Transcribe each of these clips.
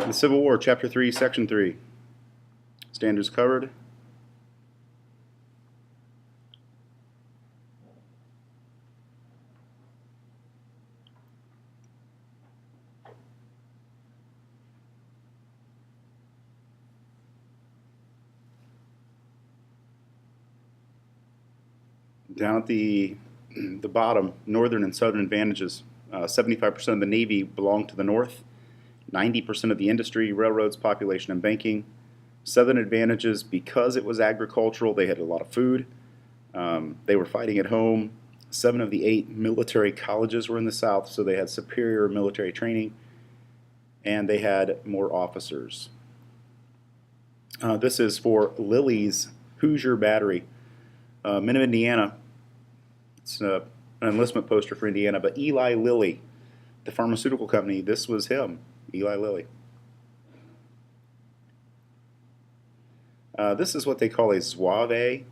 The Civil War, Chapter 3, Section 3. Standards covered. Down at the bottom, northern and southern advantages. 75% of the Navy belonged to the North, 90% of the industry, railroads, population, and banking. Southern advantages because it was agricultural, they had a lot of food. They were fighting at home. 7 of the 8 military colleges were in the South, so they had superior military training, and they had more officers. This is for Lilly's Hoosier Battery. Men of Indiana. It's an enlistment poster for Indiana, but Eli Lilly, the pharmaceutical company, this was him, Eli Lilly. This is what they call a Zouave.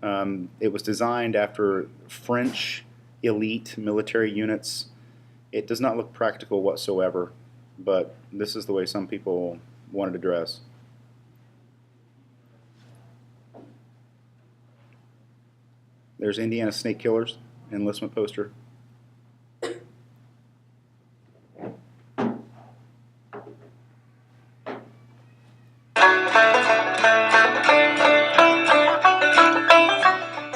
It was designed after French elite military units. It does not look practical whatsoever, but this is the way some people wanted to dress. There's Indiana Snake Killers, enlistment poster.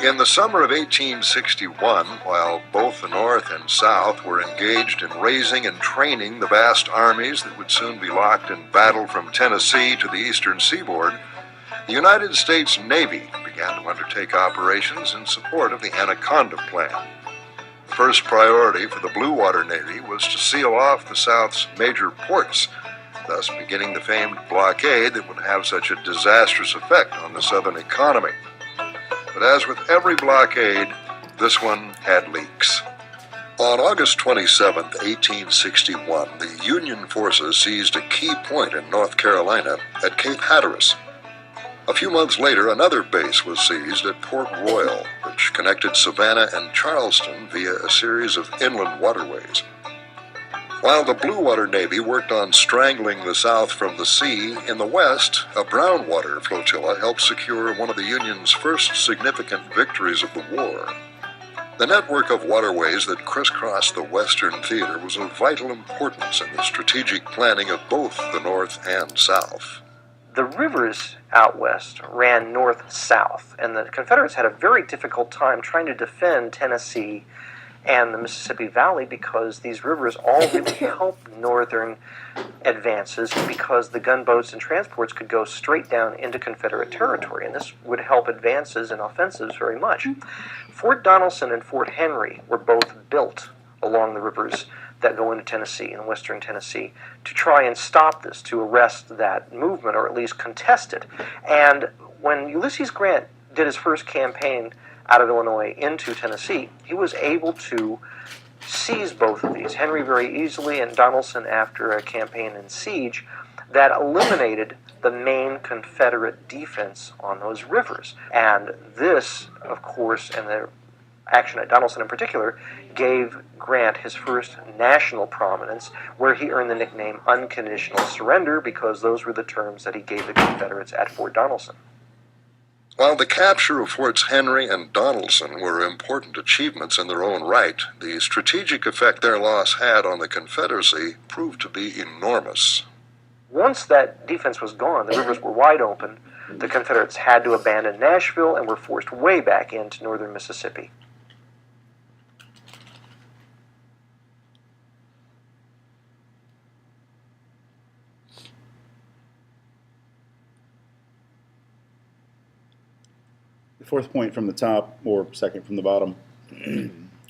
In the summer of 1861, while both the North and South were engaged in raising and training the vast armies that would soon be locked in battle from Tennessee to the eastern seaboard, the United States Navy began to undertake operations in support of the Anaconda Plan. The first priority for the Blue Water Navy was to seal off the South's major ports, thus beginning the famed blockade that would have such a disastrous effect on the Southern economy. But as with every blockade, this one had leaks. On August 27, 1861, the Union forces seized a key point in North Carolina at Cape Hatteras. A few months later, another base was seized at Port Royal, which connected Savannah and Charleston via a series of inland waterways. While the Blue Water Navy worked on strangling the South from the sea, in the west, a brown water flotilla helped secure one of the Union's first significant victories of the war. The network of waterways that crisscrossed the Western Theater was of vital importance in the strategic planning of both the North and South. The rivers out west ran north-south, and the Confederates had a very difficult time trying to defend Tennessee and the Mississippi Valley because these rivers all really helped northern advances because the gunboats and transports could go straight down into Confederate territory, and this would help advances and offensives very much. Fort Donelson and Fort Henry were both built along the rivers that go into Tennessee and western Tennessee to try and stop this, to arrest that movement or at least contest it. And when Ulysses Grant did his first campaign out of Illinois into Tennessee, he was able to seize both of these, Henry very easily and Donelson after a campaign in siege that eliminated the main Confederate defense on those rivers. And this, of course, and the action at Donelson in particular, gave Grant his first national prominence, where he earned the nickname Unconditional Surrender because those were the terms that he gave the Confederates at Fort Donelson. While the capture of Forts Henry and Donelson were important achievements in their own right, the strategic effect their loss had on the Confederacy proved to be enormous. Once that defense was gone, the rivers were wide open. The Confederates had to abandon Nashville and were forced way back into northern Mississippi. The fourth point from the top, or second from the bottom.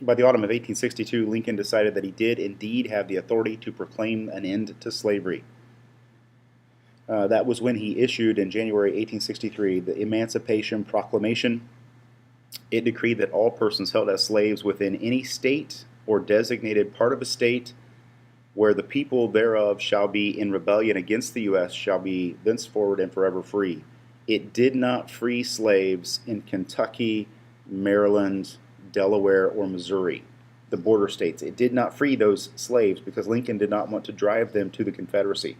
By the autumn of 1862, Lincoln decided that he did indeed have the authority to proclaim an end to slavery. That was when he issued in January 1863 the Emancipation Proclamation. It decreed that all persons held as slaves within any state or designated part of a state where the people thereof shall be in rebellion against the U.S. shall be thenceforward and forever free. It did not free slaves in Kentucky, Maryland, Delaware, or Missouri, the border states. It did not free those slaves because Lincoln did not want to drive them to the Confederacy.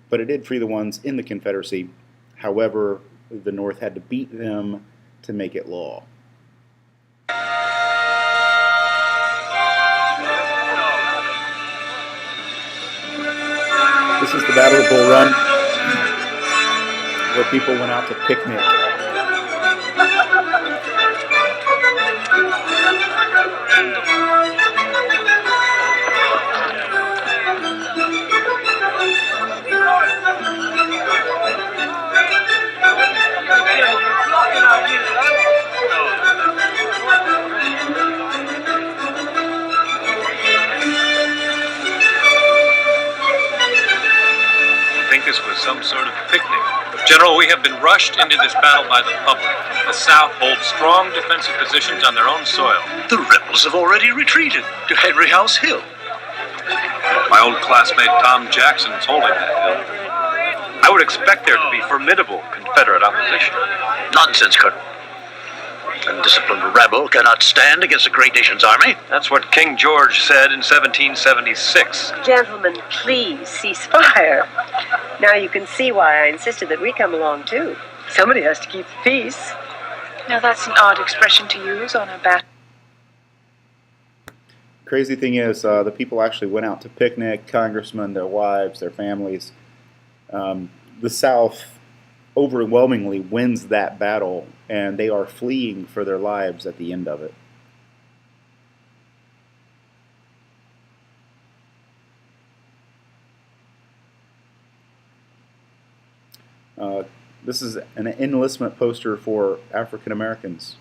but it did free the ones in the Confederacy. However, the North had to beat them to make it law. This is the Battle of Bull Run, where people went out to picnic. This was some sort of picnic. General, we have been rushed into this battle by the public. The South holds strong defensive positions on their own soil. The rebels have already retreated to Henry House Hill. My old classmate Tom Jackson is holding that hill. I would expect there to be formidable Confederate opposition. Nonsense, Colonel. A disciplined rebel cannot stand against a great nation's army. That's what King George said in 1776. Gentlemen, please cease fire. Now you can see why I insisted that we come along too. Somebody has to keep the peace. Now that's an odd expression to use on a battle. Crazy thing is, the people actually went out to picnic, congressmen, their wives, their families. The South overwhelmingly wins that battle, and they are fleeing for their lives at the end of it. This is an enlistment poster for African Americans.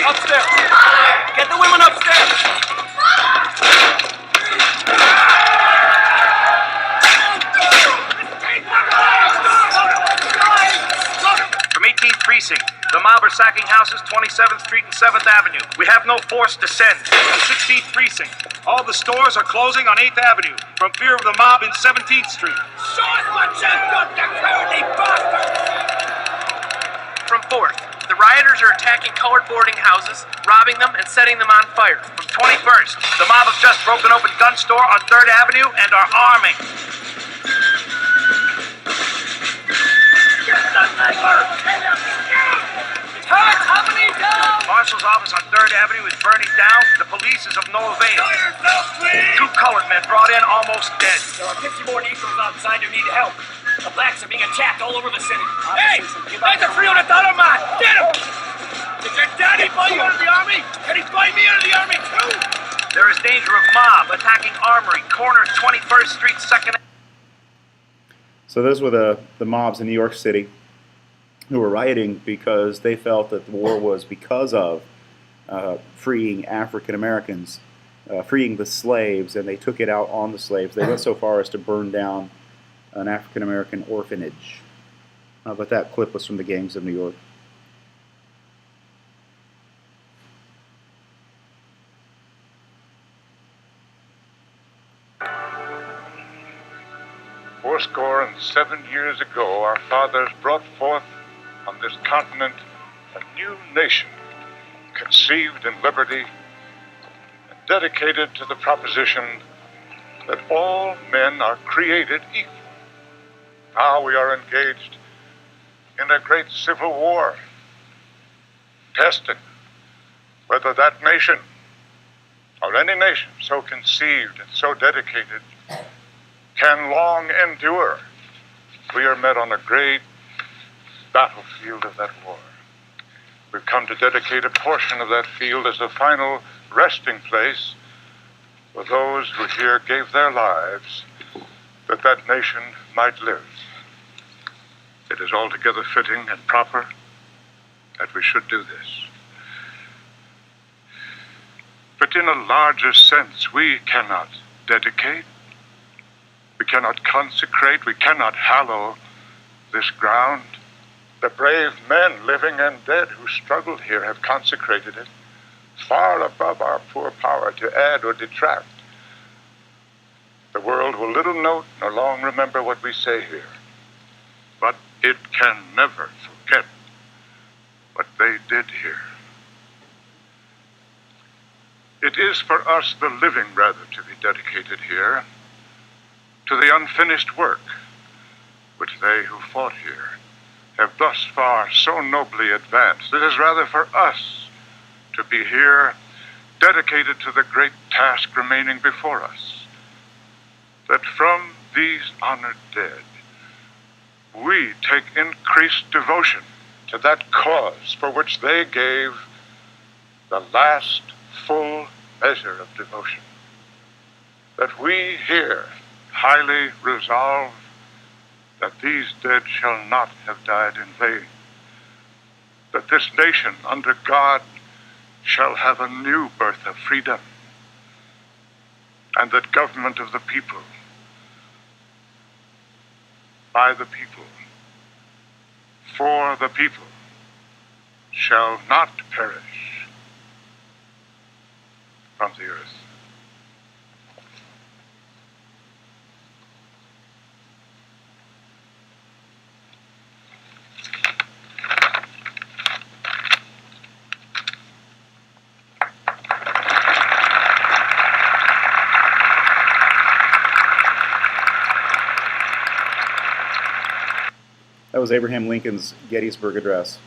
Upstairs! Get the women upstairs! From 18th Precinct, the mob are sacking houses 27th Street and 7th Avenue. We have no force to send. From 16th Precinct, all the stores are closing on 8th Avenue from fear of the mob in 17th Street. Show us what you've got, the cowardly bastards! From 4th, the rioters are attacking colored boarding houses, robbing them, and setting them on fire. From 21st, the mob have just broken open gun store on 3rd Avenue and are arming. What's happening down? Marshal's office on 3rd Avenue is burning down. The police is of no avail. Show yourself, please! 2 colored men brought in almost dead. There are 50 more Negroes outside who need help. The blacks are being attacked all over the city. Hey! That's a $300 man! Get him! Did your daddy buy you out of the army? Can he buy me out of the army too? There is danger of mob attacking Armory, corner 21st Street, 2nd. So those were the mobs in New York City who were rioting because they felt that the war was because of freeing African Americans, freeing the slaves, and they took it out on the slaves. They went so far as to burn down an African American orphanage. But that clip was from the gangs of New York. Fourscore and 7 years ago, our fathers brought forth on this continent a new nation, conceived in liberty and dedicated to the proposition that all men are created equal. Now we are engaged in a great civil war, testing whether that nation, or any nation so conceived and so dedicated, can long endure. We are met on a great battlefield of that war. We've come to dedicate a portion of that field as a final resting place for those who here gave their lives that that nation might live. It is altogether fitting and proper that we should do this. But in a larger sense, we cannot dedicate, we cannot consecrate, we cannot hallow this ground. The brave men, living and dead, who struggled here have consecrated it, far above our poor power to add or detract. The world will little note nor long remember what we say here, but it can never forget what they did here. It is for us, the living, rather, to be dedicated here to the unfinished work which they who fought here have thus far so nobly advanced. It is rather for us to be here dedicated to the great task remaining before us, that from these honored dead we take increased devotion to that cause for which they gave the last full measure of devotion, that we here highly resolve that these dead shall not have died in vain, that this nation under God shall have a new birth of freedom, and that government of the people, by the people, for the people, shall not perish from the earth. That was Abraham Lincoln's Gettysburg Address.